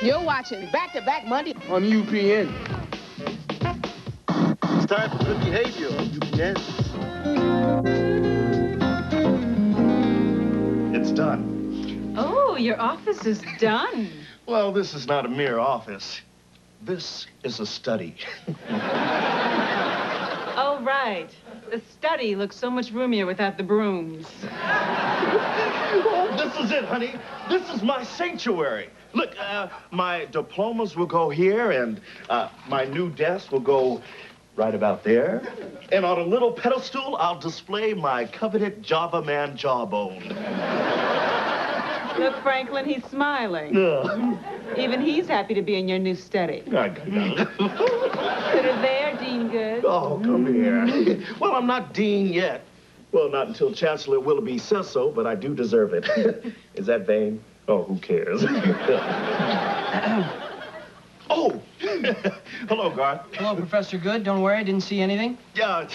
You're watching Back-to-Back Monday on UPN. It's time for good behavior on UPN. It's done. Oh, your office is done. Well, this is not a mere office. This is a study. Oh, right. The study looks so much roomier without the brooms. Oh, this is it, honey. This is my sanctuary. Look, my diplomas will go here, and my new desk will go right about there. And on a little pedestal, I'll display my coveted Java Man jawbone. Look, Franklin, he's smiling. Even he's happy to be in your new study. Put her there, Dean Goode. Oh, come here. Well, I'm not Dean yet. Well, not until Chancellor Willoughby says so, but I do deserve it. Is that vain? Oh, who cares? Oh! Hello, Garth. Hello, Professor Goode. Don't worry, I didn't see anything. Yeah.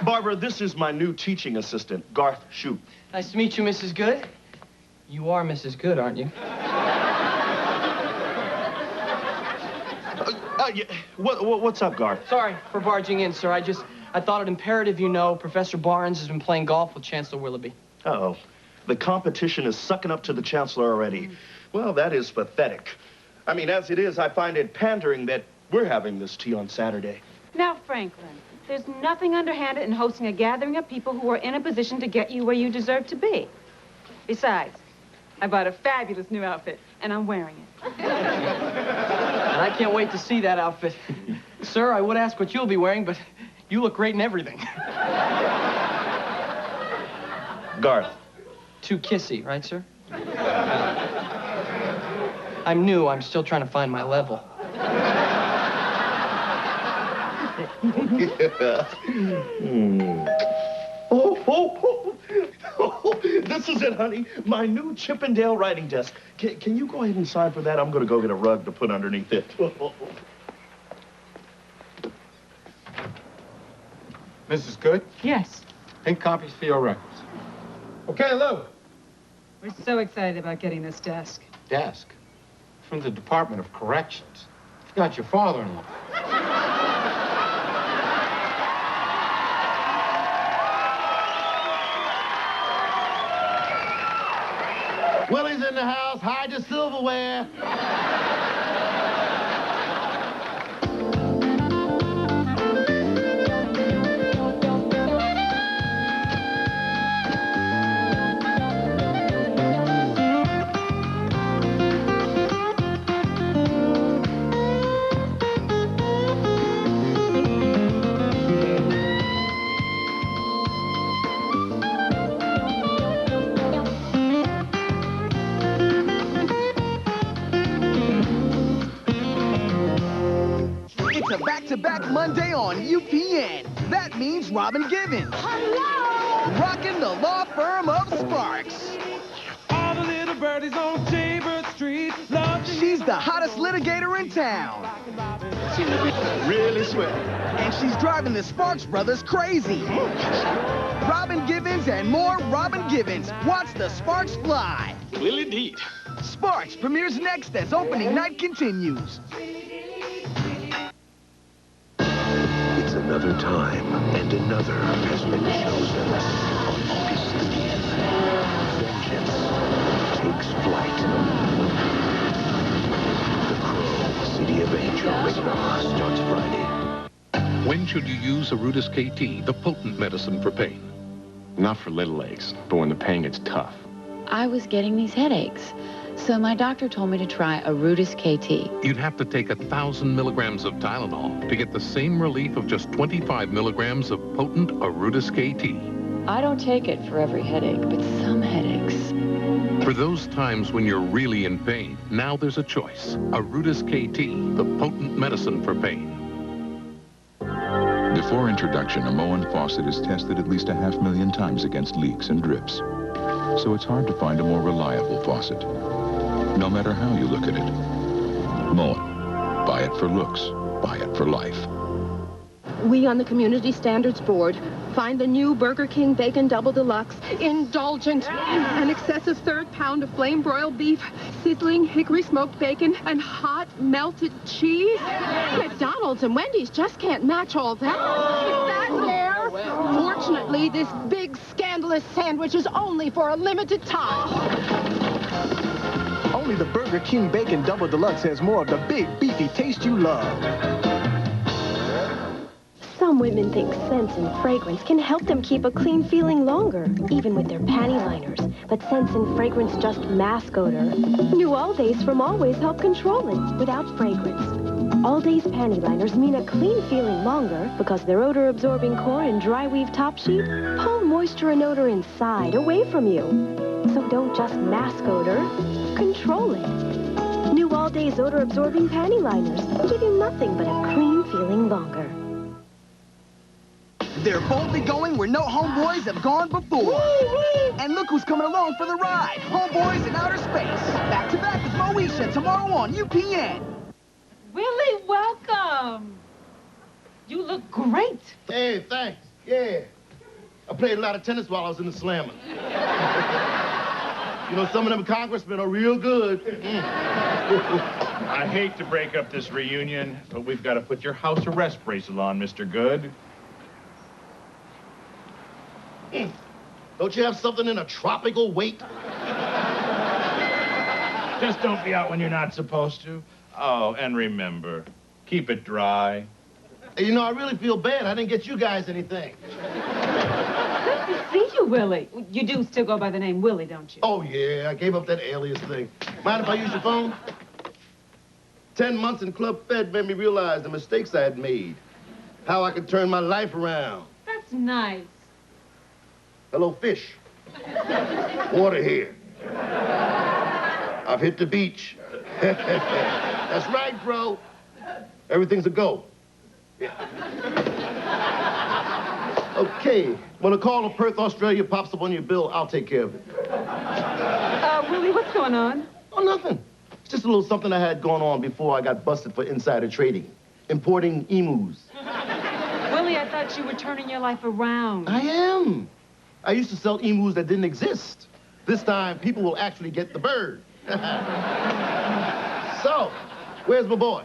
Barbara, this is my new teaching assistant, Garth Shoup. Nice to meet you, Mrs. Goode. You are Mrs. Goode, aren't you? Yeah. What's up, Garth? Sorry for barging in, sir. I thought it imperative you know Professor Barnes has been playing golf with Chancellor Willoughby. Uh-oh. The competition is sucking up to the Chancellor already. Well, that is pathetic. I mean, as it is, I find it pandering that we're having this tea on Saturday. Now, Franklin, there's nothing underhanded in hosting a gathering of people who are in a position to get you where you deserve to be. Besides, I bought a fabulous new outfit, and I'm wearing it. And I can't wait to see that outfit. Sir, I would ask what you'll be wearing, but you look great in everything. Garth. Too kissy, right, sir? I'm new. I'm still trying to find my level. Oh, this is it, honey. My new Chippendale writing desk. Can you go ahead and sign for that? I'm going to go get a rug to put underneath it. Mrs. Goode? Yes. Ink copies for your records. Okay, Lou. We're so excited about getting this desk. Desk? From the Department of Corrections. Forgot your father-in-law. Willie's in the house. Hide your silverware. Back-to-back Monday on UPN. That means Robin Givens. Hello! Rocking the law firm of Sparks. All the little birdies on Jaybird Street. She's the hottest litigator in town. Really sweat. And she's driving the Sparks brothers crazy. Robin Givens and more Robin Givens. Watch the Sparks fly. Will indeed. Sparks premieres next as opening night continues. Another time and another has been chosen on August 30th. Vengeance takes flight. The Crow, City of Angel, rated R, starts Friday. When should you use Arudis KT, the potent medicine for pain? Not for little aches, but when the pain gets tough. I was getting these headaches, so my doctor told me to try Arudis KT. You'd have to take 1,000 milligrams of Tylenol to get the same relief of just 25 milligrams of potent Arudis KT. I don't take it for every headache, but some headaches. For those times when you're really in pain, now there's a choice. Arudis KT, the potent medicine for pain. Before introduction, a Moen faucet is tested at least 500,000 times against leaks and drips. So it's hard to find a more reliable faucet. No matter how you look at it. Moen. Buy it for looks. Buy it for life. We on the Community Standards Board Find the new Burger King Bacon Double Deluxe. Indulgent. An excessive third pound of flame broiled beef, sizzling hickory smoked bacon, and hot melted cheese. McDonald's and Wendy's just can't match all that. Is that fair? Fortunately, this big scandalous sandwich is only for a limited time. Only the Burger King Bacon Double Deluxe has more of the big, beefy taste you love. Some women think scents and fragrance can help them keep a clean feeling longer, even with their panty liners. But scents and fragrance just mask odor. New All Days from Always help control it without fragrance. All Days panty liners mean a clean feeling longer because their odor-absorbing core and dry weave top sheet pull moisture and odor inside, away from you. So don't just mask odor, control it. New All Days odor-absorbing panty liners give you nothing but a clean feeling longer. They're boldly going where no homeboys have gone before. And look who's coming along for the ride. Homeboys in outer space. Back to back with Moesha tomorrow on UPN. Willie, welcome. You look great. Hey, thanks. Yeah. I played a lot of tennis while I was in the slammer. You know, some of them congressmen are real good. I hate to break up this reunion, but we've got to put your house arrest bracelet on, Mr. Goode. Don't you have something in a tropical weight? Just don't be out when you're not supposed to. Oh, and remember, keep it dry. Hey, you know, I really feel bad. I didn't get you guys anything. Good to see you, Willie. You do still go by the name Willie, don't you? Oh, yeah. I gave up that alias thing. Mind if I use your phone? 10 months in Club Fed made me realize the mistakes I had made. How I could turn my life around. That's nice. Hello, fish. Water here. I've hit the beach. That's right, bro. Everything's a go. Yeah. Okay. When a call to Perth, Australia pops up on your bill, I'll take care of it. Willie, what's going on? Oh, nothing. It's just a little something I had going on before I got busted for insider trading. Importing emus. Willie, I thought you were turning your life around. I am. I used to sell emus that didn't exist. This time, people will actually get the bird. So, where's my boy?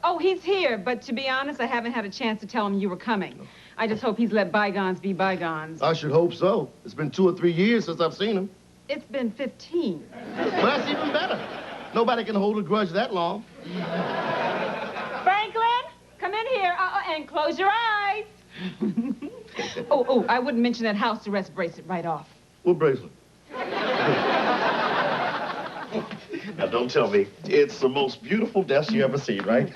Oh, he's here, but to be honest, I haven't had a chance to tell him you were coming. I just hope he's let bygones be bygones. I should hope so. It's been 2 or 3 years since I've seen him. It's been 15. But that's even better. Nobody can hold a grudge that long. Franklin, come in here and close your eyes. Oh, I wouldn't mention that house arrest bracelet right off. What bracelet? Now, don't tell me. It's the most beautiful desk you ever seen, right?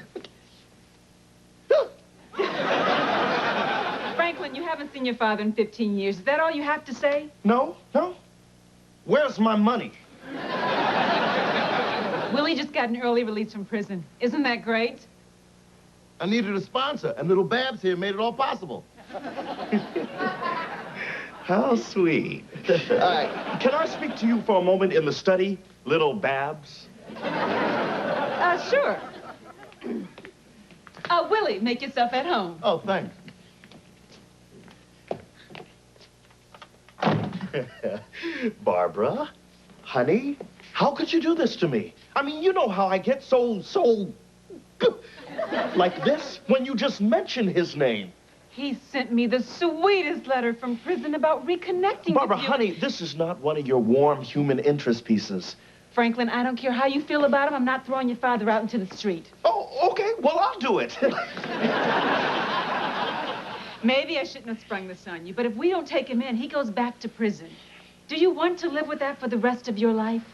Franklin, you haven't seen your father in 15 years. Is that all you have to say? No. Where's my money? Willie just got an early release from prison. Isn't that great? I needed a sponsor, and little Babs here made it all possible. How sweet. Can I speak to you for a moment in the study, little Babs? Sure. Willie, make yourself at home. Oh, thanks. Barbara, honey, how could you do this to me? I mean, you know how I get so like this when you just mention his name. He sent me the sweetest letter from prison about reconnecting Barbara, with you. honey, this is not one of your warm human interest pieces. Franklin, I don't care how you feel about him. I'm not throwing your father out into the street. Oh, okay. Well, I'll do it. Maybe I shouldn't have sprung this on you, but if we don't take him in, he goes back to prison. Do you want to live with that for the rest of your life?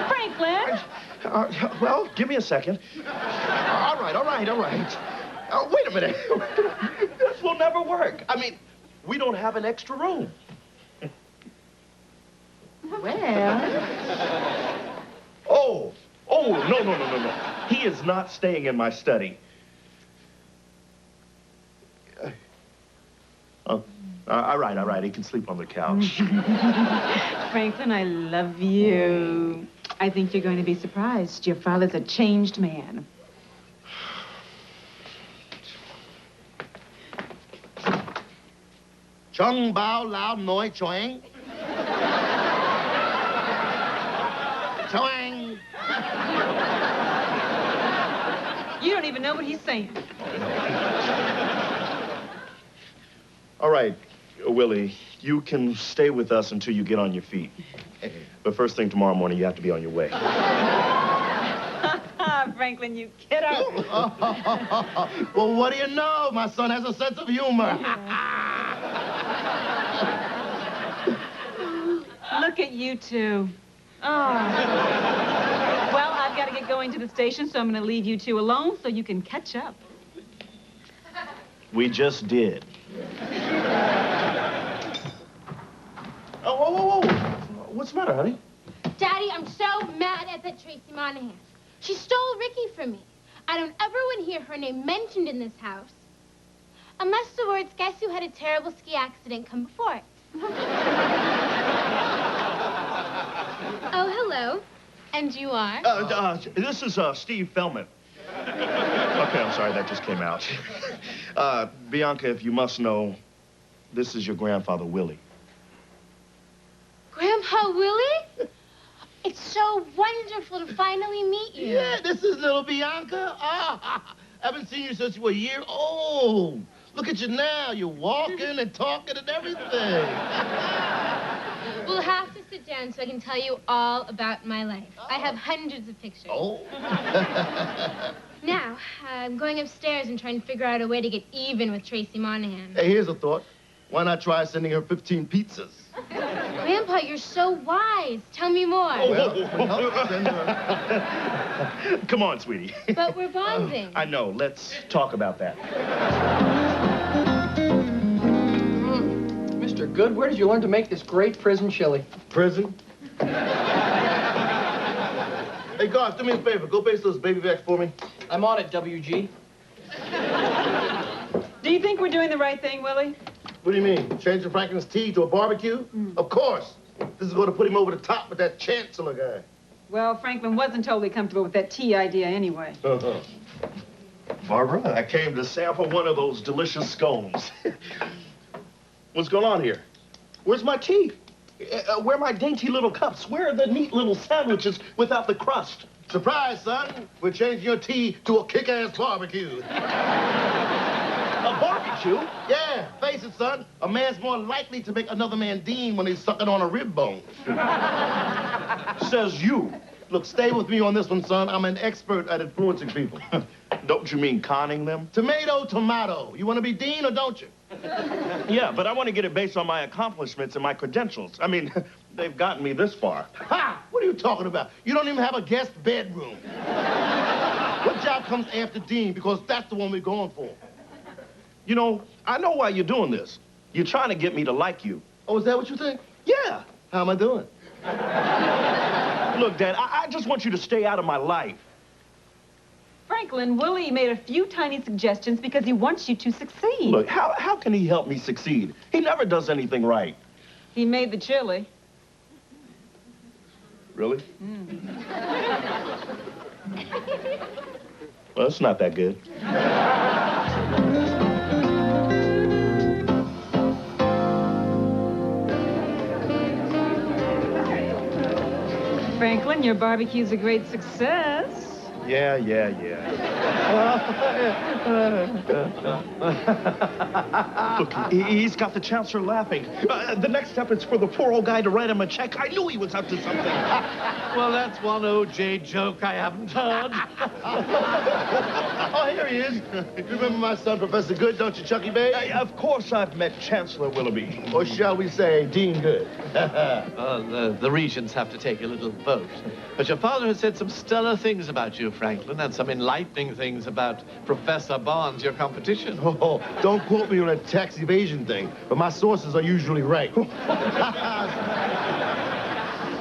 Franklin? Well, give me a second. All right. Wait a minute. This will never work. I mean, we don't have an extra room. Well... Oh, no. He is not staying in my study. All right. He can sleep on the couch. Franklin, I love you. I think you're going to be surprised. Your father's a changed man. Chung bao lao noi choang. Choang. You don't even know what he's saying. All right, Willie, you can stay with us until you get on your feet. But first thing tomorrow morning, you have to be on your way. Franklin, you kiddo. Well, what do you know? My son has a sense of humor. Look at you two. Oh. Well, I've got to get going to the station, so I'm going to leave you two alone so you can catch up. We just did. Oh, whoa, whoa, whoa. What's the matter, honey? Daddy, I'm so mad at that Tracy Monahan. She stole Ricky from me. I don't ever want to hear her name mentioned in this house. Unless the words, guess who had a terrible ski accident, come before it. Oh, hello. And you are? This is Steve Feldman. Okay, I'm sorry, that just came out. Bianca, if you must know, this is your grandfather, Willie. Grandpa Willie? It's so wonderful to finally meet you. Yeah, this is little Bianca. Haven't seen you since you were a year old. Look at you now. You're walking and talking and everything. We'll have to sit down so I can tell you all about my life. I have hundreds of pictures. Oh. Now, I'm going upstairs and trying to figure out a way to get even with Tracy Monahan. Hey, here's a thought. Why not try sending her 15 pizzas? Grandpa, you're so wise. Tell me more. Come on, sweetie. But we're bonding. I know. Let's talk about that. Mr. Goode, where did you learn to make this great prison chili? Prison? Hey, Garth, do me a favor. Go base those baby backs for me. I'm on it, WG. Do you think we're doing the right thing, Willie? What do you mean? Changing Franklin's tea to a barbecue? Of course. This is going to put him over the top with that Chancellor guy. Well, Franklin wasn't totally comfortable with that tea idea anyway. Barbara, I came to sample one of those delicious scones. What's going on here? Where's my tea? Where are my dainty little cups? Where are the neat little sandwiches without the crust? Surprise, son. We're changing your tea to a kick-ass barbecue. A barbecue? Yeah, face it, son. A man's more likely to make another man dean when he's sucking on a rib bone. Says you. Look, stay with me on this one, son. I'm an expert at influencing people. Don't you mean conning them? Tomato, tomato. You want to be dean or don't you? Yeah, but I want to get it based on my accomplishments and my credentials. I mean, they've gotten me this far. Ha! What are you talking about? You don't even have a guest bedroom. What job comes after dean? Because that's the one we're going for. You know, I know why you're doing this. You're trying to get me to like you. Oh, is that what you think? Yeah. How am I doing? Look, Dad, I just want you to stay out of my life. Franklin, Willie made a few tiny suggestions because he wants you to succeed. Look, how can he help me succeed? He never does anything right. He made the chili. Really? Well, it's not that good. Franklin, your barbecue's a great success. Yeah. Look, he's got the Chancellor laughing. The next step is for the poor old guy to write him a check. I knew he was up to something. Well, that's one OJ joke I haven't heard. Oh, here he is. You remember my son, Professor Goode, don't you, Chucky Bay? Of course I've met Chancellor Willoughby. Or shall we say, Dean Goode? The regents have to take a little vote. But your father has said some stellar things about you, Franklin, and some enlightening things about Professor Barnes, your competition. Oh, don't quote me on a tax evasion thing, but my sources are usually right.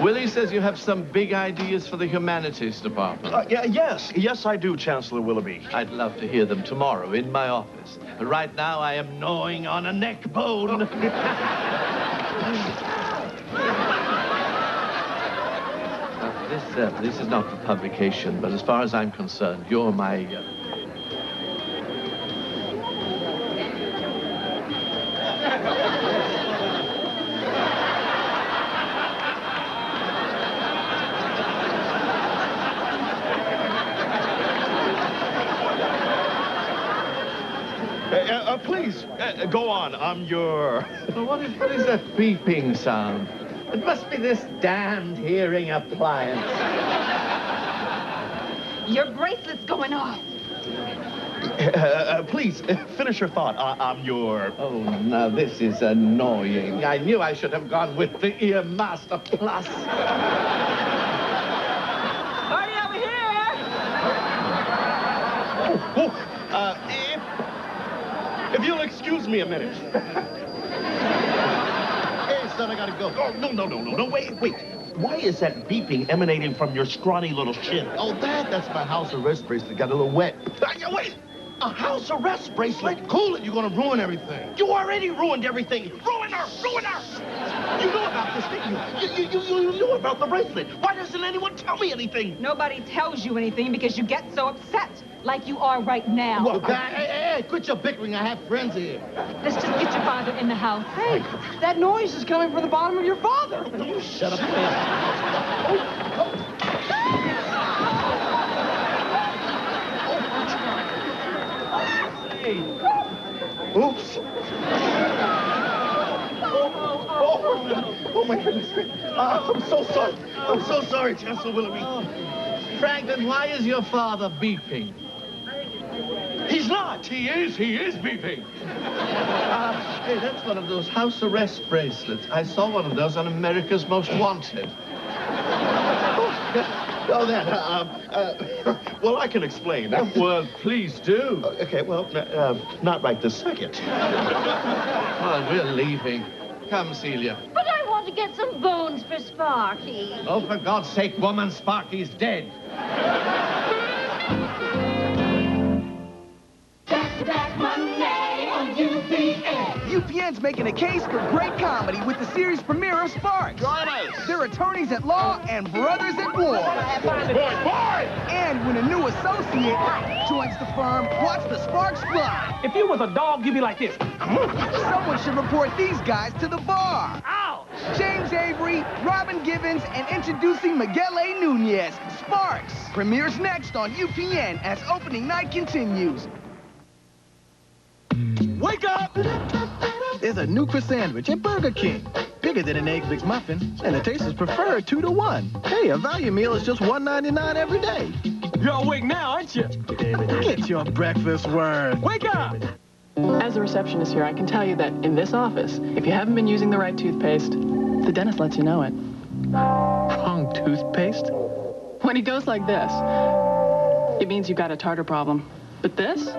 Willie says you have some big ideas for the humanities department. Yes, I do, Chancellor Willoughby. I'd love to hear them tomorrow in my office. But right now, I am gnawing on a neck bone. This is not for publication, but as far as I'm concerned, you're my... Please, go on. I'm your... What is that beeping sound? It must be this damned hearing appliance. Your bracelet's going off. Please, finish your thought. I'm your... Oh, now this is annoying. I knew I should have gone with the Ear Master Plus. Party over here! If you'll excuse me a minute. Hey, son, I gotta go. Oh, no, wait. Why is that beeping emanating from your scrawny little chin? Oh, that's my house arrest bracelet. Got a little wet. Wait! A house arrest bracelet? Cool it, you're gonna ruin everything. You already ruined everything. Ruiner! You knew about this, didn't you? You knew about the bracelet. Why doesn't anyone tell me anything? Nobody tells you anything because you get so upset, like you are right now. Well, hey, quit your bickering. I have friends here. Let's just get your father in the house. Hey, that noise is coming from the bottom of your father. You shut up. Oops. Oh, my goodness. I'm so sorry. I'm so sorry, Chancellor Willoughby. Franklin, why is your father beeping? He's not. He is beeping. Hey, that's one of those house arrest bracelets. I saw one of those on America's Most Wanted. Oh, that, well, I can explain. Well, please do. Okay, well, not right this second. Well, we're leaving. Come, Celia. But I want to get some bones for Sparky. Oh, for God's sake, woman, Sparky's dead. Back Monday on UPN. UPN's making a case for great comedy with the series premiere of Sparks. Join us. They're attorneys at law and brothers at war. And when a new associate joins the firm, watch the sparks fly. If you was a dog, you'd be like this. Someone should report these guys to the bar. Ow! James Avery, Robin Givens, and introducing Miguel A. Nunez. Sparks premieres next on UPN as opening night continues. Wake up! There's a new Chris sandwich at Burger King. Bigger than an Egg McMuffin, and the taste is preferred 2-to-1. Hey, a value meal is just $1.99 every day. You're awake now, aren't you? Get your breakfast worth. Wake up! As a receptionist here, I can tell you that in this office, if you haven't been using the right toothpaste, the dentist lets you know it. Wrong toothpaste? When he goes like this, it means you've got a tartar problem. But this,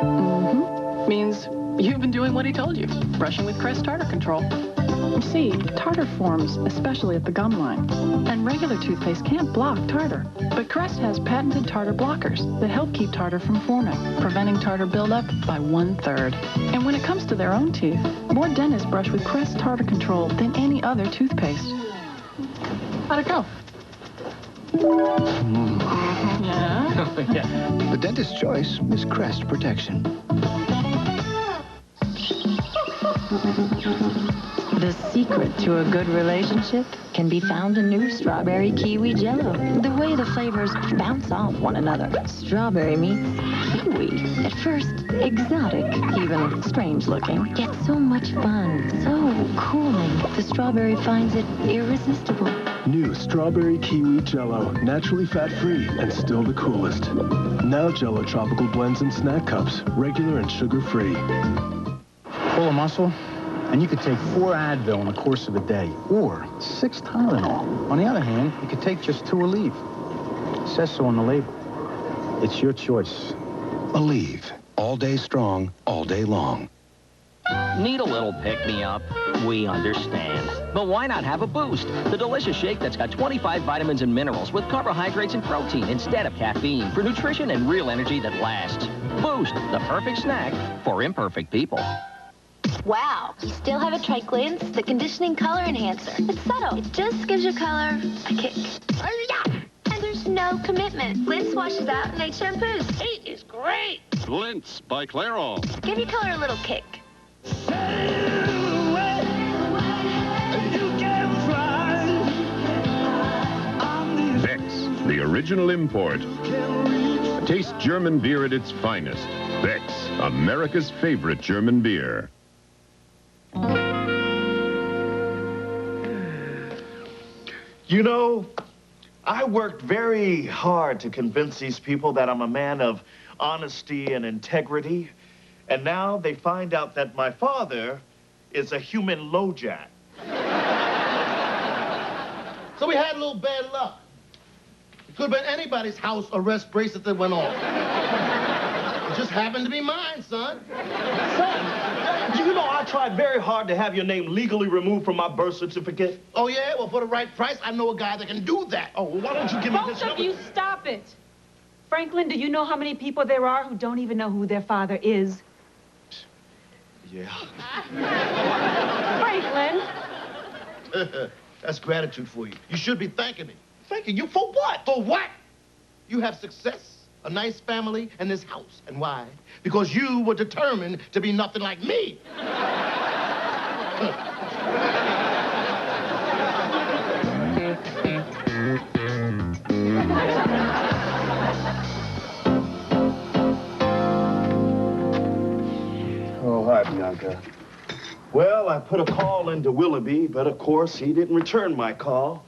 means you've been doing what he told you, brushing with Crest Tartar Control. You see, tartar forms, especially at the gum line, and regular toothpaste can't block tartar. But Crest has patented tartar blockers that help keep tartar from forming, preventing tartar buildup by 1/3. And when it comes to their own teeth, more dentists brush with Crest Tartar Control than any other toothpaste. How'd it go? Yeah? The dentist's choice is Crest Protection. The secret to a good relationship can be found in new strawberry kiwi jello. The way the flavors bounce off one another. Strawberry meets kiwi. At first, exotic, even strange looking, yet so much fun, so cooling. The strawberry finds it irresistible. New strawberry kiwi jello, naturally fat-free and still the coolest. Now Jello tropical blends in snack cups, regular and sugar-free. Full of muscle, and you could take 4 Advil in the course of a day, or 6 Tylenol. On the other hand, you could take just 2 Aleve. It says so on the label. It's your choice. Aleve, all day strong, all day long. Need a little pick-me-up? We understand. But why not have a Boost? The delicious shake that's got 25 vitamins and minerals with carbohydrates and protein instead of caffeine for nutrition and real energy that lasts. Boost, the perfect snack for imperfect people. Wow, you still have a Tri-Cleanse, the conditioning color enhancer. It's subtle. It just gives your color a kick. And there's no commitment. Glints washes out in 8 shampoos. 8 is great. Glints by Clairol. Give your color a little kick. Beck's, the original import. Taste German beer at its finest. Beck's, America's favorite German beer. You know, I worked very hard to convince these people that I'm a man of honesty and integrity. And now they find out that my father is a human LoJack. So we had a little bad luck. It could have been anybody's house arrest bracelet that went off. It just happened to be mine, son. Son, you know I tried very hard to have your name legally removed from my birth certificate. Oh, yeah? Well, for the right price, I know a guy that can do that. Oh, well, why don't you give me Both his of number? you, stop it. Franklin, do you know how many people there are who don't even know who their father is? Yeah. Franklin! That's gratitude for you. You should be thanking me. Thanking you for what? For what? You have success, a nice family, and this house. And why? Because you were determined to be nothing like me. Oh, hi, Bianca. Well, I put a call into Willoughby, but of course, he didn't return my call.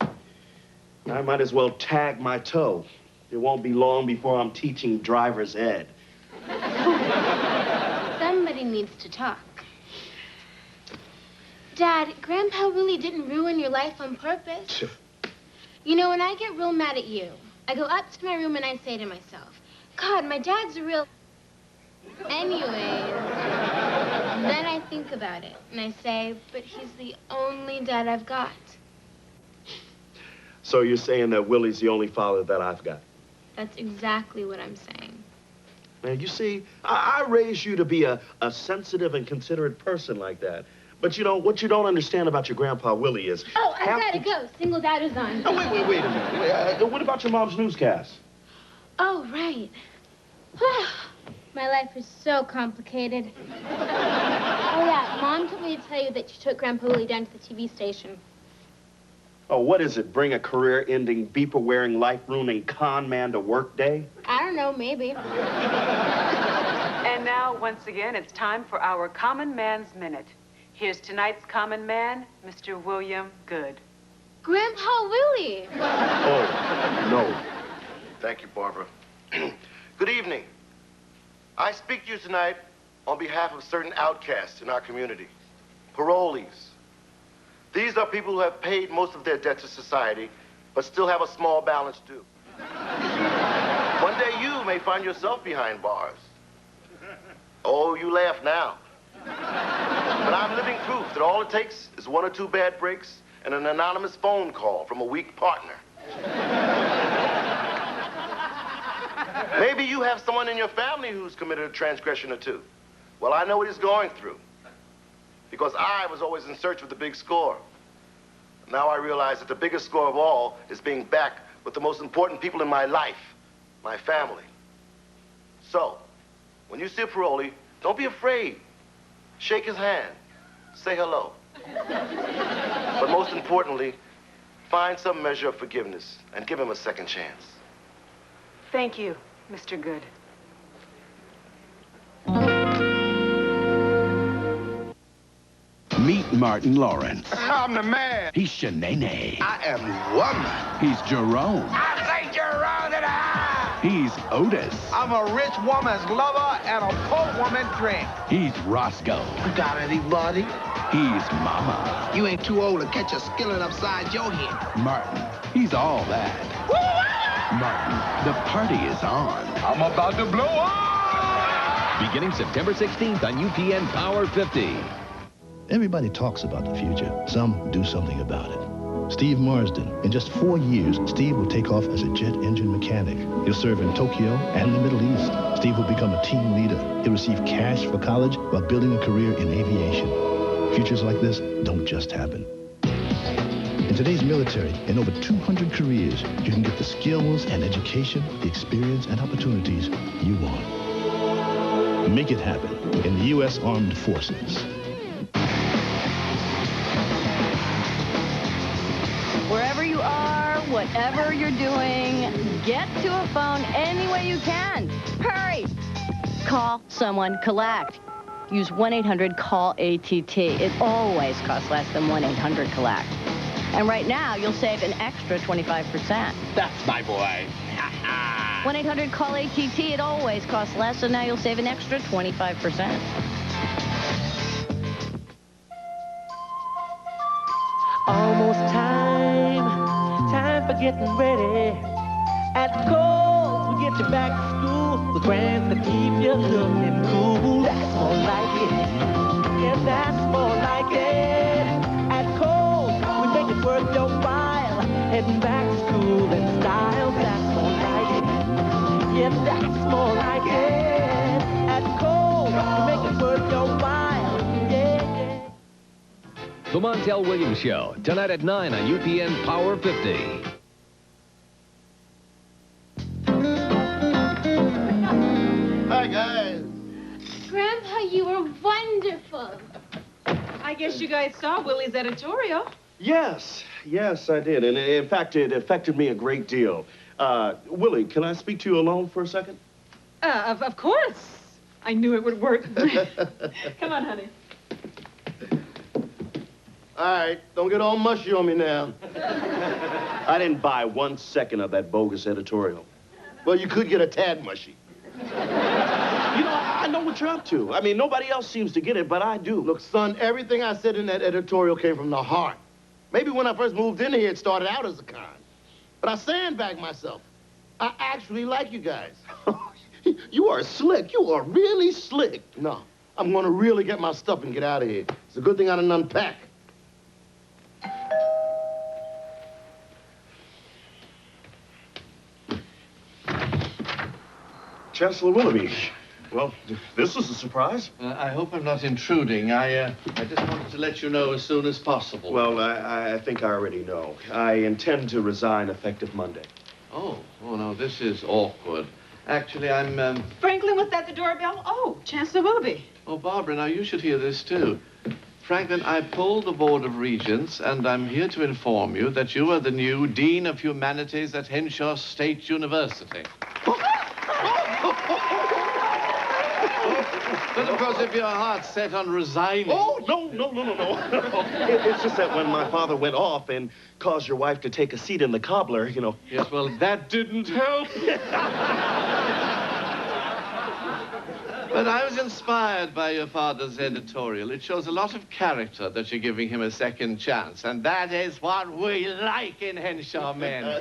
I might as well tag my toe. It won't be long before I'm teaching driver's ed. Somebody needs to talk. Dad, Grandpa really didn't ruin your life on purpose. You know, when I get real mad at you, I go up to my room and I say to myself, God, my dad's a real... Anyways, then I think about it, and I say, but he's the only dad I've got. So you're saying that Willie's the only father that I've got? That's exactly what I'm saying. Now, you see, I raised you to be a sensitive and considerate person like that. But, you know, what you don't understand about your grandpa, Willie, is... Oh, I've got to go. Single dad is on. Oh, wait a minute. What about your mom's newscast? Oh, right. My life is so complicated. Oh, yeah, Mom told me to tell you that she took Grandpa Willie down to the TV station. Oh, what is it? Bring a career-ending, beeper-wearing, life-ruining con man to work day? I don't know, maybe. And now, once again, it's time for our Common Man's Minute. Here's tonight's Common Man, Mr. William Goode. Grandpa Willie! Oh, no. Thank you, Barbara. Good evening. I speak to you tonight on behalf of certain outcasts in our community. Parolees. These are people who have paid most of their debt to society, but still have a small balance due. One day you may find yourself behind bars. Oh, you laugh now. But I'm living proof that all it takes is one or two bad breaks and an anonymous phone call from a weak partner. Maybe you have someone in your family who's committed a transgression or two. Well, I know what he's going through. Because I was always in search of the big score. Now I realize that the biggest score of all is being back with the most important people in my life, my family. So, when you see a parolee, don't be afraid. Shake his hand. Say hello. But most importantly, find some measure of forgiveness and give him a second chance. Thank you, Mr. Goode. Meet Martin Lawrence. I'm the man. He's Shanae. I am woman. He's Jerome. I say Jerome to the eye. He's Otis. I'm a rich woman's lover and a poor woman's drink. He's Roscoe. You got anybody? He's Mama. You ain't too old to catch a skillet upside your head. Martin. He's all that. Martin, the party is on. I'm about to blow up. Beginning September 16th on UPN Power 50. Everybody talks about the future. Some do something about it. Steve Marsden. In just 4 years, Steve will take off as a jet engine mechanic. He'll serve in Tokyo and the Middle East. Steve will become a team leader. He'll receive cash for college while building a career in aviation. Futures like this don't just happen. In today's military, in over 200 careers, you can get the skills and education, the experience and opportunities you want. Make it happen in the U.S. Armed Forces. Wherever you are, whatever you're doing, get to a phone any way you can. Hurry! Call, someone, collect. Use 1-800-CALL-ATT. It always costs less than 1-800-COLLECT. And right now, you'll save an extra 25%. That's my boy. 1-800-CALL-ATT. It always costs less, and now you'll save an extra 25%. Almost time for getting ready. At Goode, we get you back to school with grants that keep you looking cool. That's more like it. Yeah, that's more like it. At Goode, we make it worth your while. Heading back to school in style. That's more like it. Yeah, that's more like it. At Goode, we make it worth your while. Yeah, yeah. The Montel Williams Show, tonight at 9 on UPN Power 50. Hi, guys. Grandpa, you were wonderful. I guess you guys saw Willie's editorial. Yes, I did. And in fact, it affected me a great deal. Willie, can I speak to you alone for a second? Of course. I knew it would work. Come on, honey. All right, don't get all mushy on me now. I didn't buy 1 second of that bogus editorial. Well, you could get a tad mushy. You know, I know what you're up to. I mean, nobody else seems to get it, but I do. Look, son, everything I said in that editorial came from the heart. Maybe when I first moved in here, it started out as a con. But I sandbagged myself. I actually like you guys. You are slick. You are really slick. No, I'm going to really get my stuff and get out of here. It's a good thing I didn't unpack. Chancellor Willoughby. Well, this is a surprise. I hope I'm not intruding. I just wanted to let you know as soon as possible. Well, I think I already know. I intend to resign effective Monday. Oh, no, this is awkward. Actually, I'm, Franklin, was that the doorbell? Oh, Chancellor Willoughby. Oh, Barbara, now you should hear this, too. Franklin, I polled the Board of Regents, and I'm here to inform you that you are the new Dean of Humanities at Henshaw State University. But, of course, if your heart's set on resigning... Oh, no. It's just that when my father went off and caused your wife to take a seat in the cobbler, you know... Yes, well, that didn't help. But I was inspired by your father's editorial. It shows a lot of character that you're giving him a second chance, and that is what we like in Henshaw men.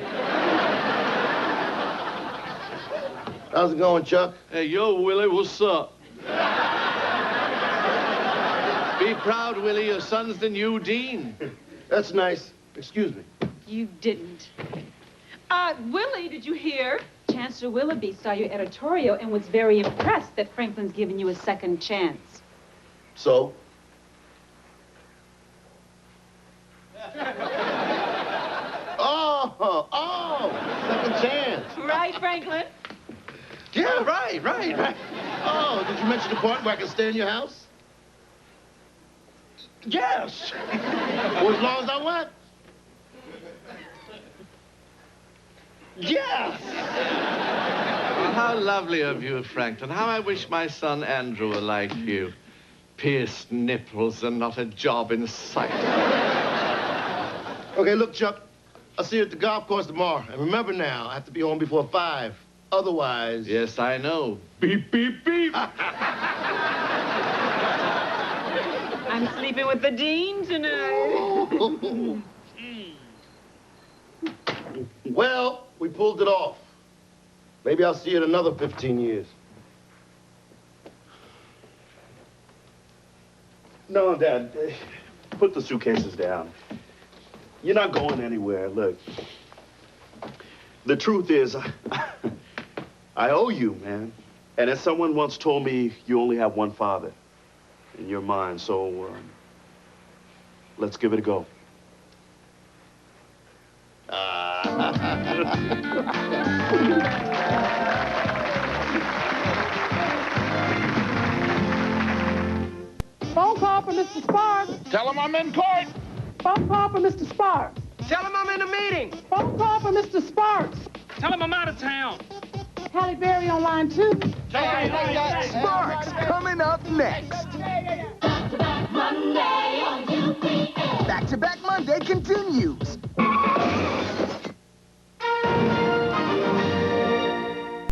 How's it going, Chuck? Hey, yo, Willie, what's up? Be proud, Willie. Your son's the new dean. That's nice. Excuse me. You didn't. Willie, did you hear? Chancellor Willoughby saw your editorial and was very impressed that Franklin's given you a second chance. So? Second chance. Right, Franklin? Yeah, right. Oh, did you mention the part where I can stay in your house? Yes. Well, as long as I want. Yes. Well, how lovely of you, Franklin. How I wish my son Andrew were like you. Pierced nipples and not a job in sight. Okay, look, Chuck. I'll see you at the golf course tomorrow. And remember now, I have to be home before 5. Otherwise... Yes, I know. Beep, beep, beep. I'm sleeping with the dean tonight. Well, we pulled it off. Maybe I'll see you in another 15 years. No, Dad. Put the suitcases down. You're not going anywhere. Look. The truth is, I owe you, man. And as someone once told me, you only have one father in your mind, so let's give it a go. Phone call for Mr. Sparks. Tell him I'm in court. Phone call for Mr. Sparks. Tell him I'm in a meeting. Phone call for Mr. Sparks. Tell him I'm out of town. Halle Berry on line 2. Sparks coming up next. Back-to-Back Monday continues.